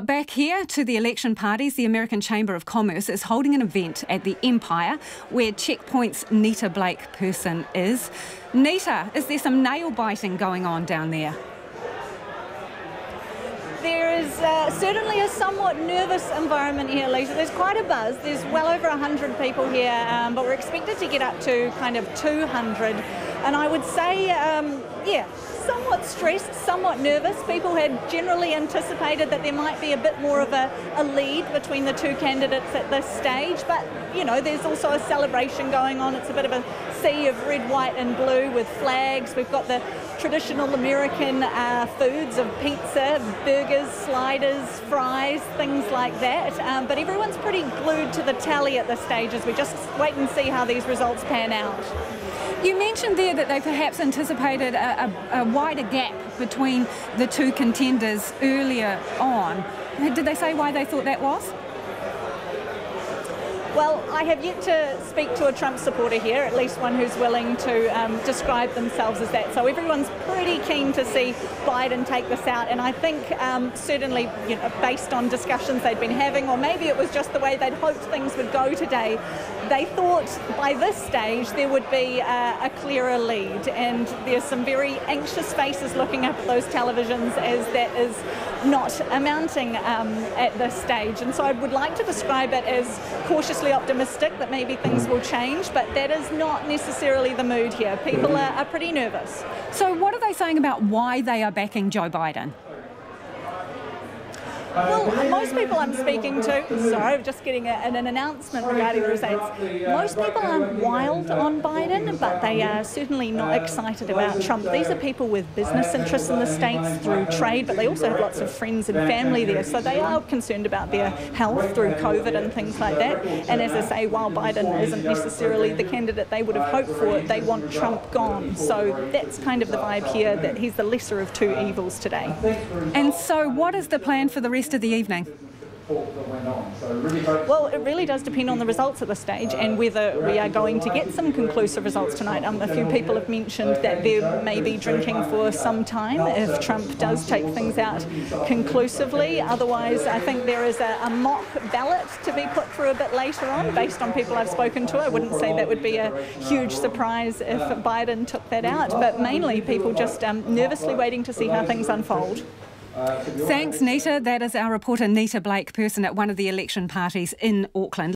Now, back here to the election parties, the American Chamber of Commerce is holding an event at the Empire where Checkpoint's Nita Blake-Persen is. Nita, is there some nail-biting going on down there? There is certainly a somewhat nervous environment here, Lisa. There's quite a buzz. There's well over 100 people here, but we're expected to get up to kind of 200. And I would say, somewhat stressed, somewhat nervous. People had generally anticipated that there might be a bit more of a lead between the two candidates at this stage. But, you know, there's also a celebration going on. It's a bit of a sea of red, white and blue with flags. We've got the traditional American foods of pizza, burgers, sliders, fries, things like that. But everyone's pretty glued to the tally at this stage as we just wait and see how these results pan out. You mentioned there that they perhaps anticipated a wider gap between the two contenders earlier on. Did they say why they thought that was? Well, I have yet to speak to a Trump supporter here, at least one who's willing to describe themselves as that. So everyone's pretty keen to see Biden take this out. And I think certainly, you know, based on discussions they'd been having, or maybe it was just the way they'd hoped things would go today, they thought by this stage there would be a clearer lead. And there's some very anxious faces looking up at those televisions as that is not amounting at this stage. And so I would like to describe it as cautiously optimistic that maybe things will change, but that is not necessarily the mood here. People are pretty nervous. So what are they saying about why they are backing Joe Biden? Well, most people I'm speaking to, sorry, I'm just getting an announcement regarding the results. Most people aren't wild on Biden, but they are certainly not excited about Trump. These are people with business interests in the States through trade, but they also have lots of friends and family there, so they are concerned about their health through COVID and things like that. And as I say, while Biden isn't necessarily the candidate they would have hoped for, they want Trump gone. So that's kind of the vibe here, that he's the lesser of two evils today. And so what is the plan for the rest of the evening? Well, it really does depend on the results at this stage and whether we are going to get some conclusive results tonight. A few people have mentioned that there may be drinking for some time if Trump does take things out conclusively. Otherwise, I think there is a mock ballot to be put through a bit later on based on people I've spoken to. I wouldn't say that would be a huge surprise if Biden took that out, but mainly people just nervously waiting to see how things unfold. Thanks, Nita. That is our reporter Nita Blake-Persen at one of the election parties in Auckland.